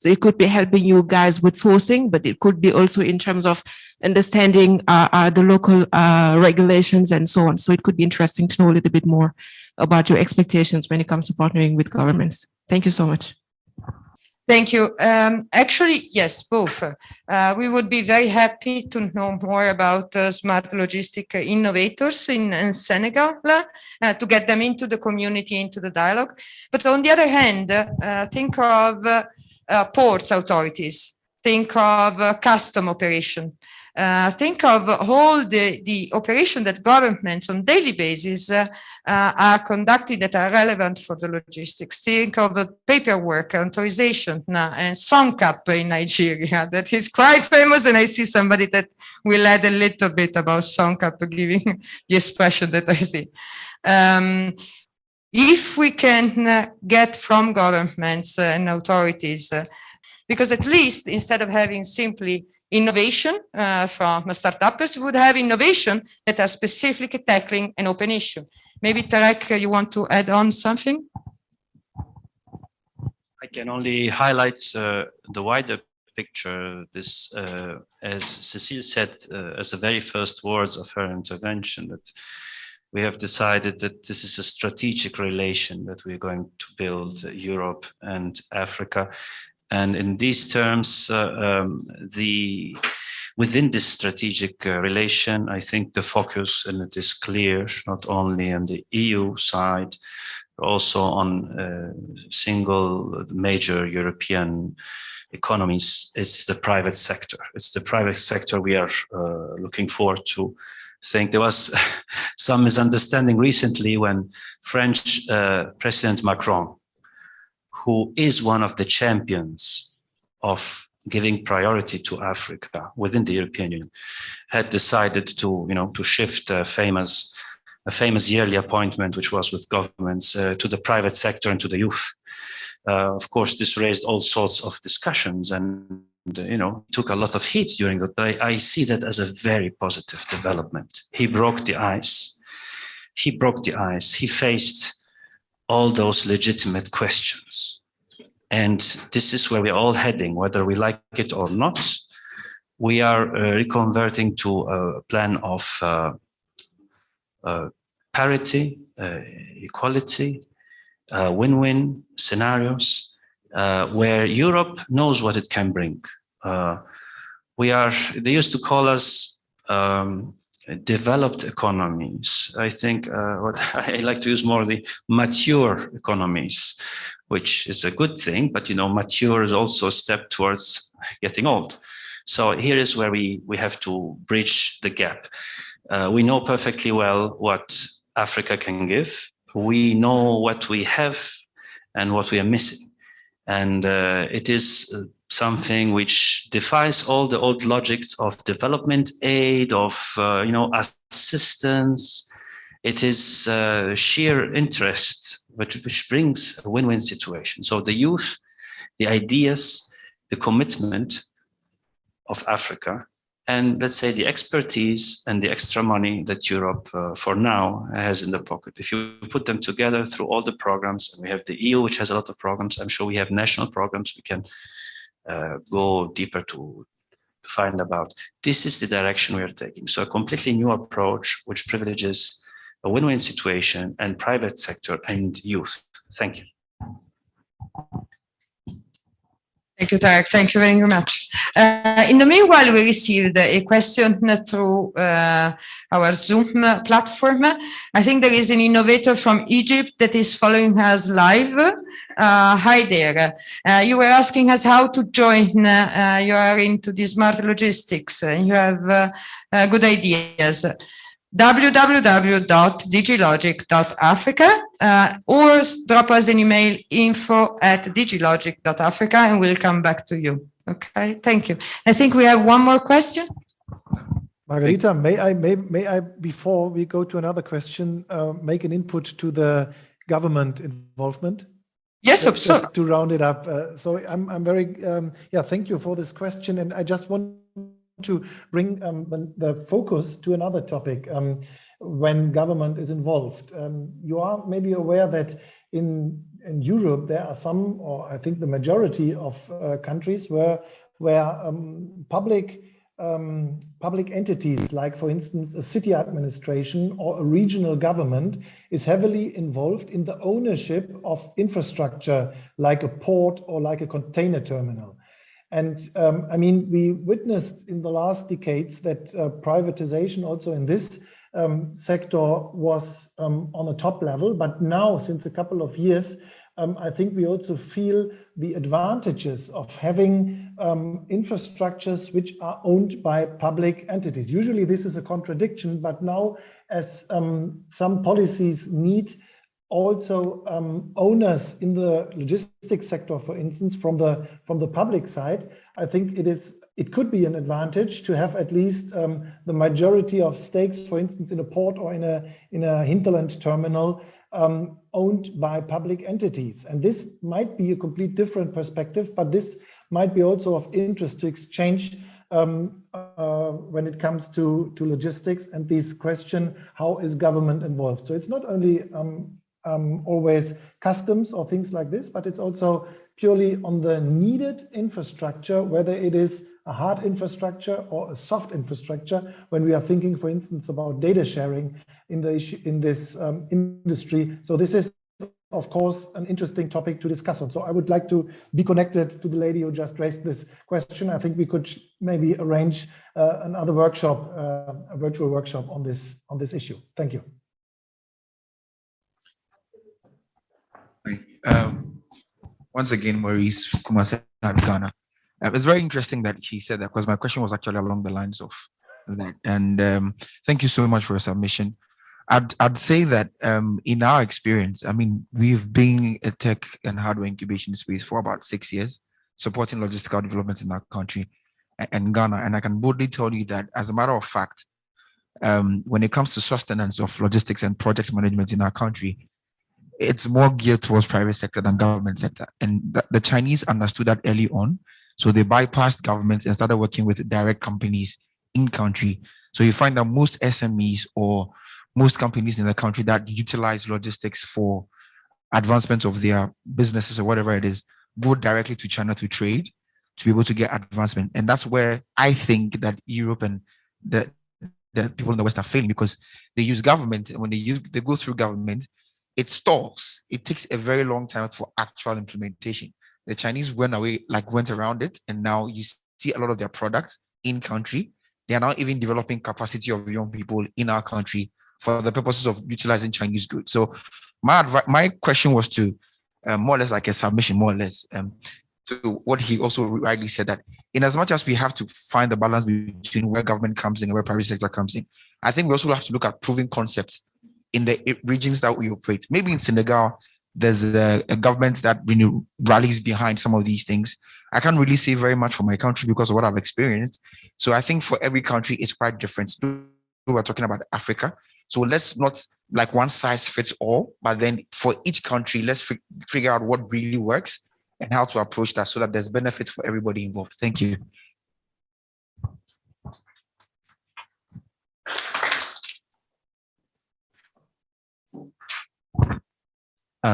So it could be helping you guys with sourcing, but it could be also in terms of understanding the local regulations and so on. So it could be interesting to know a little bit more about your expectations when it comes to partnering with governments. Thank you so much. Thank you. Actually, yes, both. We would be very happy to know more about smart logistic innovators in Senegal, to get them into the community, into the dialogue. But on the other hand, think of ports authorities, think of custom operation, think of all the operation that governments on daily basis are conducting that are relevant for the logistics. Think of paperwork, authorization, and SONCAP in Nigeria, that is quite famous, and I see somebody that will add a little bit about SONCAP, giving the expression that I see. If we can get from governments and authorities, because at least instead of having simply innovation from startups, we would have innovation that are specifically tackling an open issue. Maybe Tarek, you want to add on something? I can only highlight the wider picture. This, as Cécile said, as the very first words of her intervention, that we have decided that this is a strategic relation that we're going to build, Europe and Africa. And in these terms, within this strategic relation, I think the focus, and it is clear, not only on the EU side, but also on single major European economies, it's the private sector. It's the private sector we are looking forward to. I think there was some misunderstanding recently when French President Macron, who is one of the champions of giving priority to Africa within the European Union, had decided to shift a famous yearly appointment, which was with governments, to the private sector and to the youth. Of course, this raised all sorts of discussions, and took a lot of heat during that. But I see that as a very positive development. He broke the ice. He faced all those legitimate questions. And this is where we're all heading, whether we like it or not. We are reconverting to a plan of parity, equality, win-win scenarios where Europe knows what it can bring. They used to call us developed economies. I think what I like to use more the mature economies, which is a good thing, but mature is also a step towards getting old. So here is where we have to bridge the gap. We know perfectly well what Africa can give. We know what we have and what we are missing. And it is something which defies all the old logics of development aid, of assistance. It is sheer interest, which brings a win-win situation. So the youth, the ideas, the commitment of Africa, and let's say the expertise and the extra money that Europe for now has in the pocket. If you put them together through all the programs, and we have the EU, which has a lot of programs, I'm sure we have national programs we can go deeper to find about. This is the direction we are taking. So a completely new approach, which privileges a win-win situation and private sector and youth. Thank you. Thank you, Tarek. Thank you very much. In the meanwhile, we received a question through our Zoom platform. I think there is an innovator from Egypt that is following us live. Hi there. You were asking us how to join. You are into the smart logistics. You have good ideas. www.digilogic.africa or drop us an email info@digilogic.africa and we'll come back to you. Okay, thank you. I think we have one more question. Margarita, may I before we go to another question, make an input to the government involvement? Yes, of course. To round it up. So I'm very, thank you for this question. And I just want to bring the focus to another topic when government is involved. You are maybe aware that in Europe there are some, or I think the majority of countries where public entities, like for instance a city administration or a regional government, is heavily involved in the ownership of infrastructure like a port or like a container terminal. And I mean, we witnessed in the last decades that privatization also in this sector was on a top level. But now, since a couple of years, I think we also feel the advantages of having infrastructures which are owned by public entities. Usually this is a contradiction, but now as some policies need also owners in the logistics sector, for instance, from the public side, I think it could be an advantage to have at least the majority of stakes, for instance, in a port or in a hinterland terminal owned by public entities. And this might be a complete different perspective, but this might be also of interest to exchange when it comes to logistics and this question, how is government involved? So it's not only always customs or things like this, but it's also purely on the needed infrastructure, whether it is a hard infrastructure or a soft infrastructure, when we are thinking, for instance, about data sharing in this industry. So this is, of course, an interesting topic to discuss on. So I would like to be connected to the lady who just raised this question. I think we could maybe arrange another workshop, a virtual workshop on this issue. Thank you. Once again, Maurice from Ghana. It's very interesting that he said that, because my question was actually along the lines of that. And thank you so much for your submission. I'd say that in our experience, I mean, we've been a tech and hardware incubation space for about 6 years, supporting logistical development in our country and Ghana. And I can boldly tell you that, as a matter of fact, when it comes to sustenance of logistics and project management in our country, it's more geared towards private sector than government sector. And the Chinese understood that early on. So they bypassed governments and started working with direct companies in country. So you find that most SMEs or most companies in the country that utilize logistics for advancement of their businesses or whatever it is, go directly to China to trade, to be able to get advancement. And that's where I think that Europe and the people in the West are failing, because they use government, and when they go through government, it stalls. It takes a very long time for actual implementation. The Chinese went around it, and now you see a lot of their products in country. They are now even developing capacity of young people in our country for the purposes of utilizing Chinese goods. So my question was to more or less like a submission, more or less, to what he also rightly said, that in as much as we have to find the balance between where government comes in and where private sector comes in, I think we also have to look at proving concepts in the regions that we operate. Maybe in Senegal, there's a government that rallies behind some of these things. I can't really say very much for my country because of what I've experienced. So I think for every country, it's quite different. We're talking about Africa. So let's not like one size fits all, but then for each country, let's figure out what really works and how to approach that so that there's benefits for everybody involved. Thank you.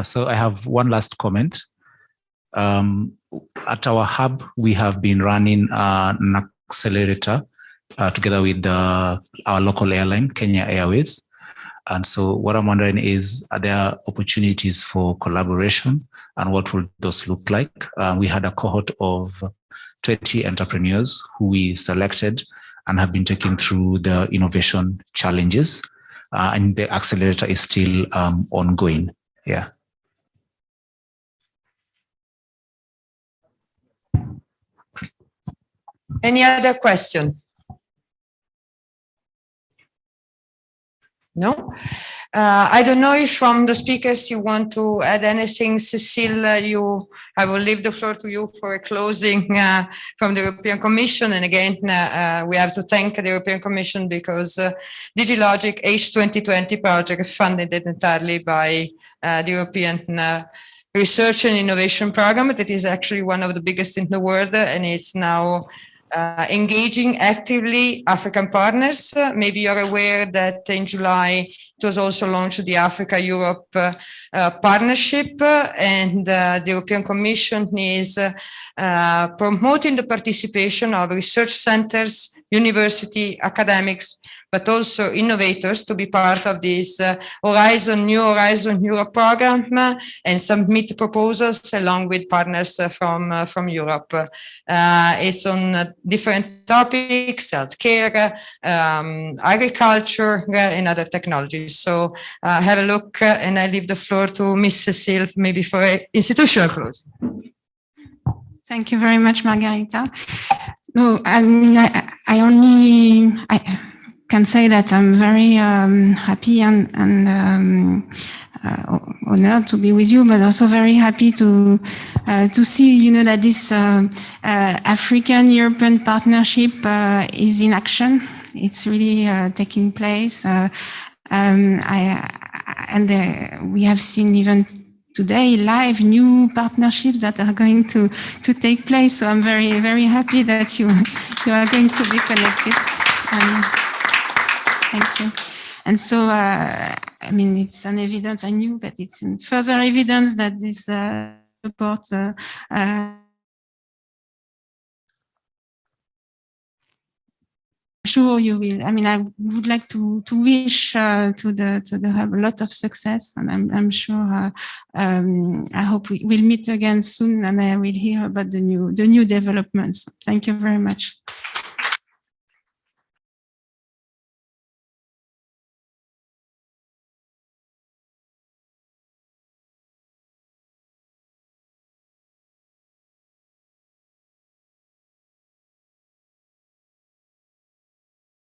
So I have one last comment. At our hub, we have been running an accelerator together with our local airline, Kenya Airways. And so what I'm wondering is, are there opportunities for collaboration, and what will those look like? We had a cohort of 20 entrepreneurs who we selected and have been taken through the innovation challenges, and the accelerator is still ongoing. Yeah. Any other question? No? I don't know if from the speakers you want to add anything. Cécile, I will leave the floor to you for a closing from the European Commission. And again, we have to thank the European Commission because DigiLogic H2020 project funded entirely by the European Research and Innovation Program that is actually one of the biggest in the world, and it's now engaging actively African partners. Maybe you're aware that in July it was also launched the Africa-Europe partnership, and the European Commission is promoting the participation of research centers, university, academics, but also innovators to be part of this New Horizon Europe program and submit proposals along with partners from Europe. It's on different topics, healthcare, agriculture, and other technologies. So have a look, and I leave the floor to Miss Cécile, maybe for an institutional close. Thank you very much, Margarita. No, I mean, I can say that I'm very happy and honored to be with you, but also very happy to see, that this African-European partnership is in action. It's really taking place, we have seen even today live new partnerships that are going to take place. So I'm very, very happy that you are going to be connected. Thank you. And so, I mean, it's an evidence I knew, but it's further evidence that this support sure you will. I mean, I would like to wish to the hub a lot of success, and I'm sure. I hope we'll meet again soon, and I will hear about the new developments. Thank you very much.